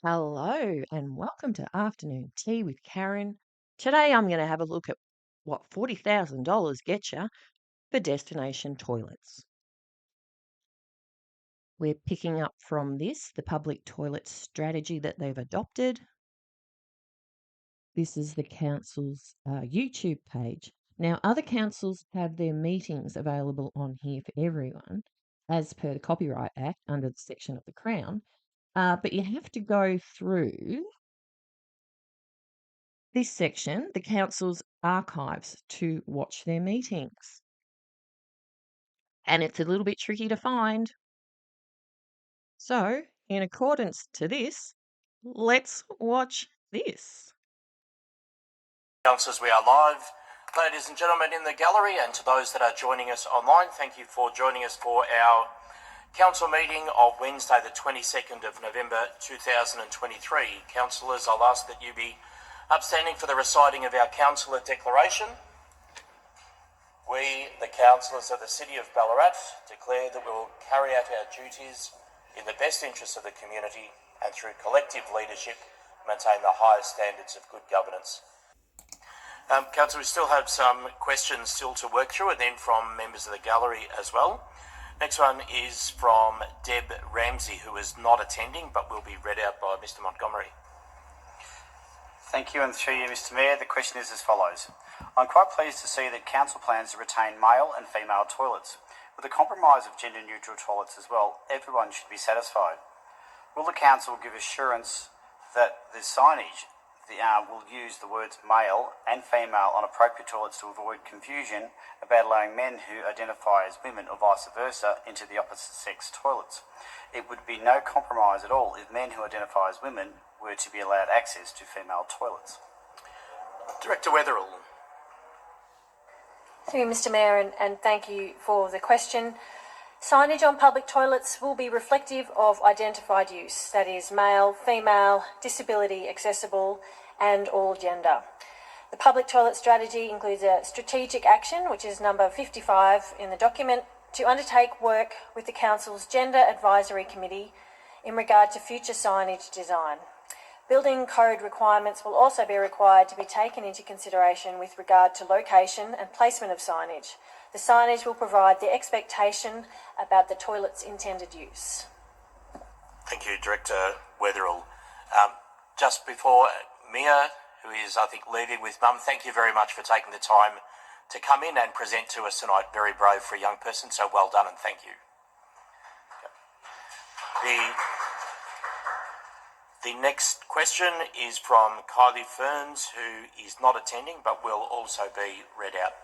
Hello and welcome to Afternoon Tea with Karen. Today I'm going to have a look at what $40,000 gets you for destination toilets. We're picking up from this the public toilet strategy that they've adopted. This is the council's YouTube page. Now, other councils have their meetings available on here for everyone, as per the Copyright Act under the section of the Crown, but you have to go through this section, the council's archives, to watch their meetings. And it's a little bit tricky to find. So, in accordance to this, let's watch this. Councillors, we are live. Ladies and gentlemen in the gallery and to those that are joining us online, thank you for joining us for our council meeting of Wednesday the 22nd of November 2023. Councillors, I'll ask that you be upstanding for the reciting of our councillor declaration. We, the councillors of the City of Ballarat, declare that we will carry out our duties in the best interests of the community and through collective leadership maintain the highest standards of good governance. Councillor, we still have some questions still to work through, and then from members of the gallery as well. Next one is from Deb Ramsey, who is not attending but will be read out by Mr Montgomery. Thank you, and through you, Mr Mayor, the question is as follows. I'm quite pleased to see that council plans to retain male and female toilets. With the compromise of gender-neutral toilets as well, everyone should be satisfied. Will the council give assurance that the signage will use the words male and female on appropriate toilets to avoid confusion about allowing men who identify as women or vice versa into the opposite sex toilets? It would be no compromise at all if men who identify as women were to be allowed access to female toilets. Director Weatherill. Thank you, Mr Mayor, and thank you for the question. Signage on public toilets will be reflective of identified use, that is male, female, disability accessible and all gender. The public toilet strategy includes a strategic action, which is number 55 in the document, to undertake work with the Council's Gender Advisory Committee in regard to future signage design. Building code requirements will also be required to be taken into consideration with regard to location and placement of signage. The signage will provide the expectation about the toilet's intended use. Thank you, Director Weatherill. Just before Mia, who is, I think, leaving with Mum, thank you very much for taking the time to come in and present to us tonight. Very brave for a young person, so well done and thank you. The next question is from Kylie Ferns, who is not attending but will also be read out.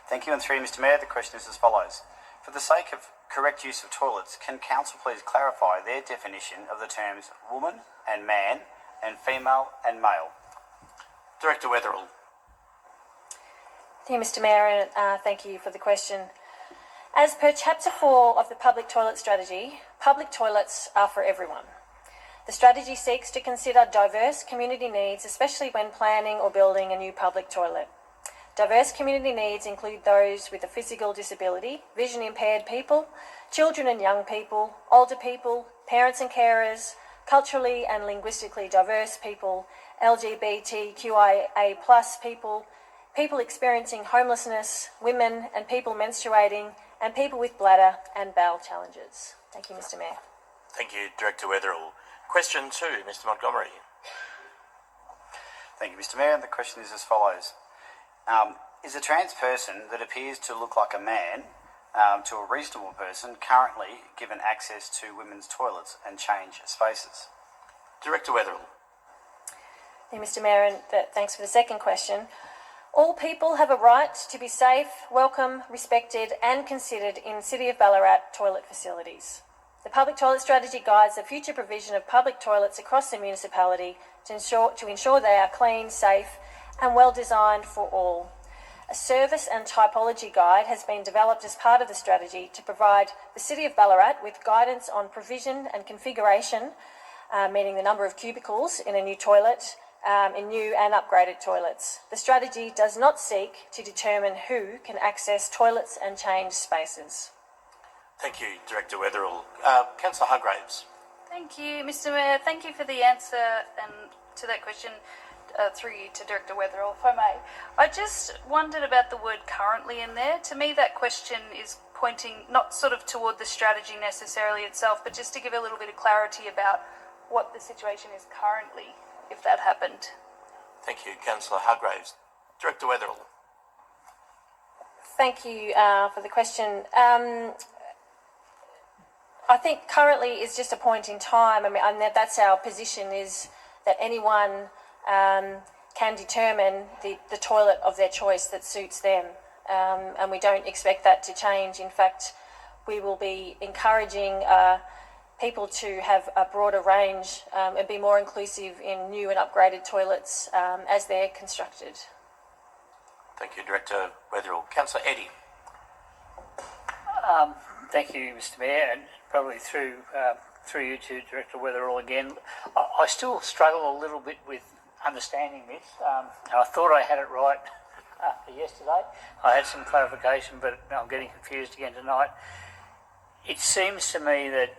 Thank you, and through you, Mr Mayor, the question is as follows. For the sake of correct use of toilets, can Council please clarify their definition of the terms woman and man and female and male? Director Weatherill. Thank you, Mr Mayor, and thank you for the question. As per Chapter 4 of the Public Toilet Strategy, public toilets are for everyone. The strategy seeks to consider diverse community needs, especially when planning or building a new public toilet. Diverse community needs include those with a physical disability, vision impaired people, children and young people, older people, parents and carers, culturally and linguistically diverse people, LGBTQIA+ people, people experiencing homelessness, women and people menstruating, and people with bladder and bowel challenges. Thank you, Mr Mayor. Thank you, Director Weatherill. Question 2, Mr Montgomery. Thank you, Mr Mayor, and the question is as follows. Is a trans person that appears to look like a man to a reasonable person currently given access to women's toilets and change spaces? Director Weatherill. Thank you, Mr Mayor, and thanks for the second question. All people have a right to be safe, welcome, respected and considered in City of Ballarat toilet facilities. The public toilet strategy guides the future provision of public toilets across the municipality to ensure they are clean, safe and well designed for all. A service and typology guide has been developed as part of the strategy to provide the City of Ballarat with guidance on provision and configuration, meaning the number of cubicles in a new toilet, in new and upgraded toilets. The strategy does not seek to determine who can access toilets and change spaces. Thank you, Director Weatherill. Councillor Hargraves. Thank you, Mr. Mayor. Thank you for the answer and to that question through you to Director Weatherall, if I may. I just wondered about the word currently in there. To me, that question is pointing not sort of toward the strategy necessarily itself, but just to give a little bit of clarity about what the situation is currently, if that happened. Thank you, Councillor Hargraves. Director Weatherall. Thank you for the question. I think currently is just a point in time. I mean, and that's our position, is that anyone can determine the toilet of their choice that suits them. And we don't expect that to change. In fact, we will be encouraging people to have a broader range and be more inclusive in new and upgraded toilets as they're constructed. Thank you, Director Weatherall. Councillor Eddy. Thank you, Mr. Mayor, and probably through you to Director Weatherall again. I still struggle a little bit with understanding this. I thought I had it right yesterday. I had some clarification, but I'm getting confused again tonight. It seems to me that,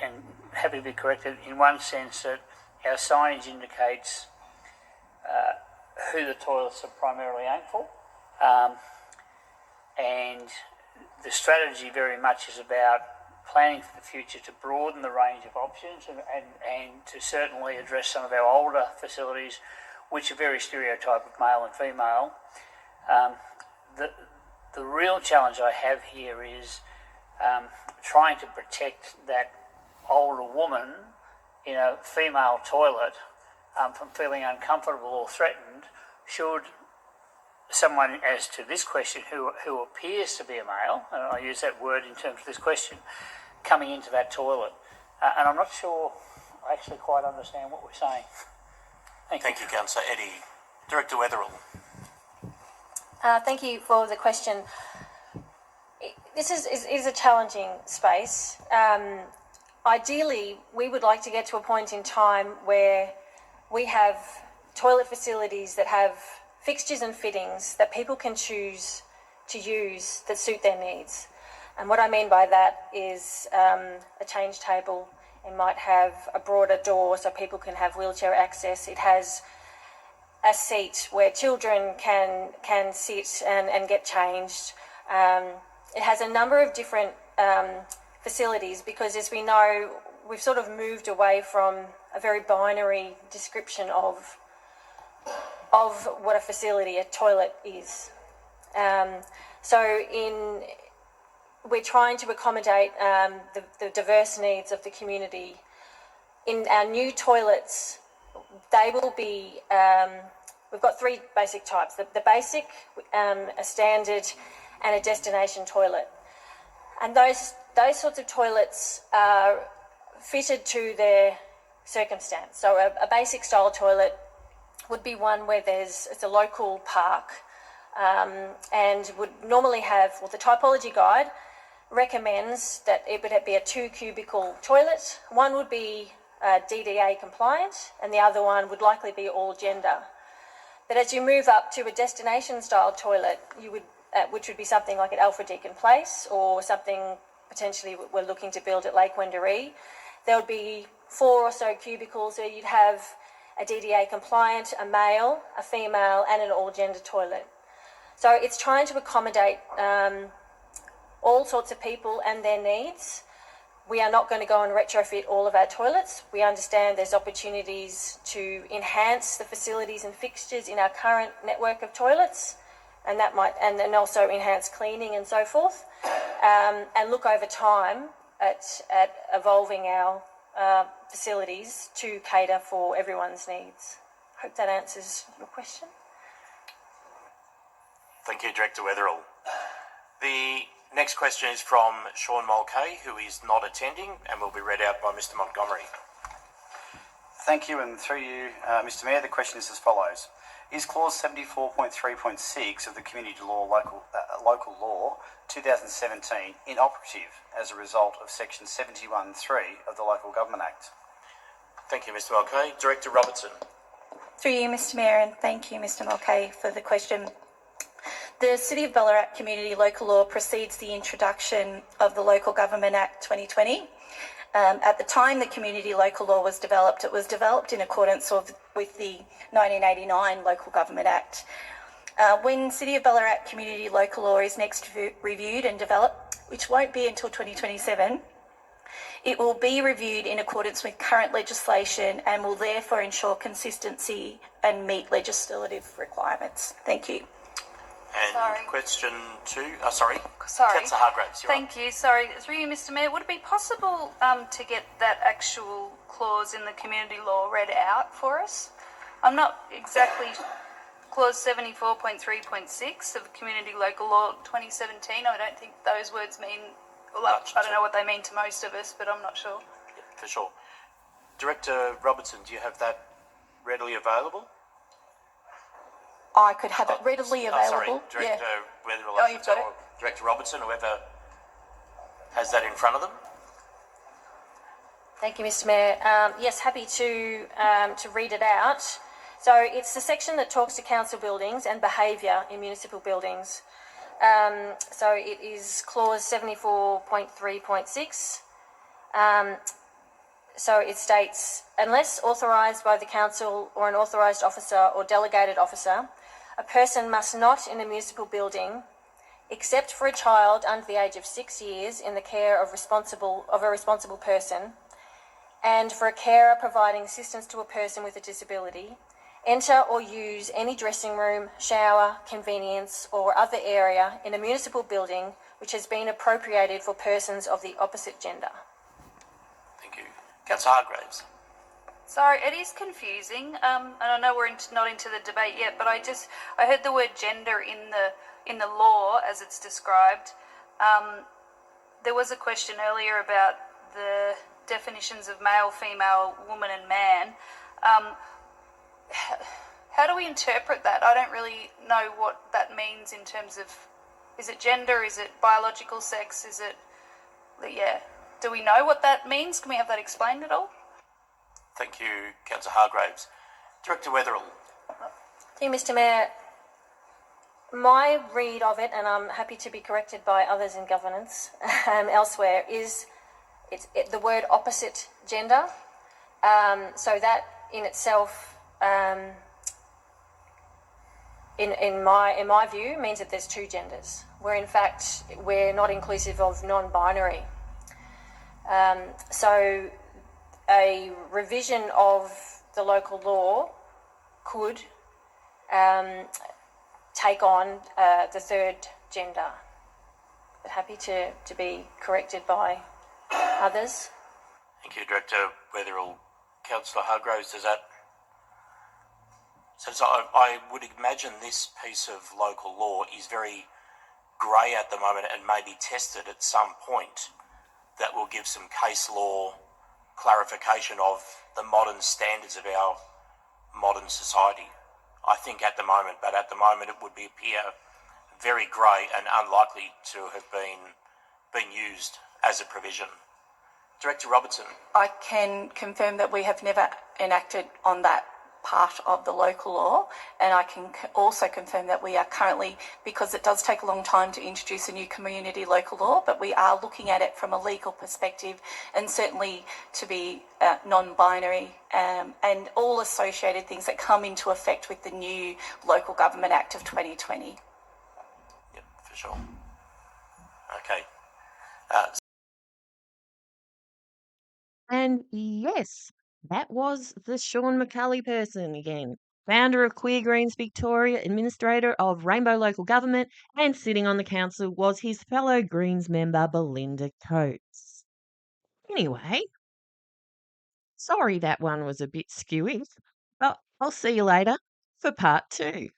and happy to be corrected, in one sense that our signage indicates who the toilets are primarily aimed for, and the strategy very much is about planning for the future to broaden the range of options and to certainly address some of our older facilities, which are very stereotypic male and female. The real challenge I have here is trying to protect that older woman in a female toilet from feeling uncomfortable or threatened should someone, as to this question, who appears to be a male, and I use that word in terms of this question, coming into that toilet. And I'm not sure I actually quite understand what we're saying. Thank you, Councillor Eddy. Director Weatherall. Thank you for the question. This is a challenging space. Ideally, we would like to get to a point in time where we have toilet facilities that have fixtures and fittings that people can choose to use that suit their needs. And what I mean by that is a change table. It might have a broader door so people can have wheelchair access. It has a seat where children can sit and get changed. It has a number of different facilities because, as we know, we've sort of moved away from a very binary description of what a facility, a toilet is. We're trying to accommodate the diverse needs of the community. In our new toilets, they will be, we've got three basic types, the basic, a standard and a destination toilet. And those sorts of toilets are fitted to their circumstance. So a basic style toilet would be one where it's a local park and would normally have, well, the typology guide recommends that it would be a 2 cubicle toilet. One would be DDA compliant and the other one would likely be all gender. But as you move up to a destination style toilet, you would, which would be something like at Alfred Deakin Place or something potentially we're looking to build at Lake Wendouree, there would be 4 or so cubicles where you'd have a DDA compliant, a male, a female and an all gender toilet. So it's trying to accommodate all sorts of people and their needs. We are not going to go and retrofit all of our toilets. We understand there's opportunities to enhance the facilities and fixtures in our current network of toilets, and that might, and then also enhance cleaning and so forth, and look over time at evolving our facilities to cater for everyone's needs. Hope that answers your question. Thank you, Director Weatherall. The next question is from Sean Mulcahy, who is not attending and will be read out by Mr Montgomery. Thank you, and through you, Mr Mayor, the question is as follows. Is Clause 74.3.6 of the Community Law Local Law 2017 inoperative as a result of Section 71.3 of the Local Government Act? Thank you, Mr Mulcahy. Director Robertson. Through you, Mr Mayor, and thank you, Mr Mulcahy, for the question. The City of Ballarat Community Local Law precedes the introduction of the Local Government Act 2020, At the time the community local law was developed, it was developed in accordance with the 1989 Local Government Act. When City of Ballarat community local law is next reviewed and developed, which won't be until 2027, it will be reviewed in accordance with current legislation and will therefore ensure consistency and meet legislative requirements. Thank you. And Sorry. question 2. Sorry. Sorry. Councillor Hargraves, you're Thank you. Sorry. Through you, Mr. Mayor, would it be possible to get that actual clause in the community law read out for us? I'm not exactly... Clause 74.3.6 of Community Local Law 2017. I don't think those words mean... Well, I don't know what they mean to most of us, but I'm not sure. Yeah, for sure. Director Robertson, do you have that readily available? I could have it readily available. Sorry, Director Weatherall. Oh, you've got it. Director Robertson, whoever has that in front of them. Thank you, Mr. Mayor. Yes, happy to read it out. So it's the section that talks to council buildings and behaviour in municipal buildings. So it is clause 74.3.6. So it states, unless authorised by the council or an authorised officer or delegated officer, a person must not in a municipal building, except for a child under the age of 6 years in the care of a responsible person, and for a carer providing assistance to a person with a disability, enter or use any dressing room, shower, convenience or other area in a municipal building which has been appropriated for persons of the opposite gender. Thank you. Councillor Hargraves. Sorry, it is confusing, and I know we're not into the debate yet, but I heard the word gender in the law as it's described. There was a question earlier about the definitions of male, female, woman and man. How do we interpret that? I don't really know what that means in terms of, is it gender, is it biological sex, is it, yeah. Do we know what that means? Can we have that explained at all? Thank you, Councillor Hargraves. Director Weatherall. Thank you, Mr. Mayor. My read of it, and I'm happy to be corrected by others in governance elsewhere, is the word opposite gender. So that in itself, in my view, means that there's two genders, where in fact we're not inclusive of non-binary. So a revision of the local law could take on the third gender. But happy to be corrected by others. Thank you, Director Weatherall. Councillor Hargraves, does that... So I would imagine this piece of local law is very grey at the moment and may be tested at some point that will give some case law clarification of the modern standards of our modern society. I think at the moment, but at the moment it would appear very grey and unlikely to have been used as a provision. Director Robertson. I can confirm that we have never enacted on that part of the local law, and I can also confirm that we are currently, because it does take a long time to introduce a new community local law, but we are looking at it from a legal perspective and certainly to be non-binary and all associated things that come into effect with the new Local Government Act of 2020. Yep, for sure. Okay. And yes, that was the Sean McCulley person again, founder of Queer Greens Victoria, administrator of Rainbow Local Government, and sitting on the council was his fellow Greens member Belinda Coates. Anyway, sorry that one was a bit skewy, but I'll see you later for part 2.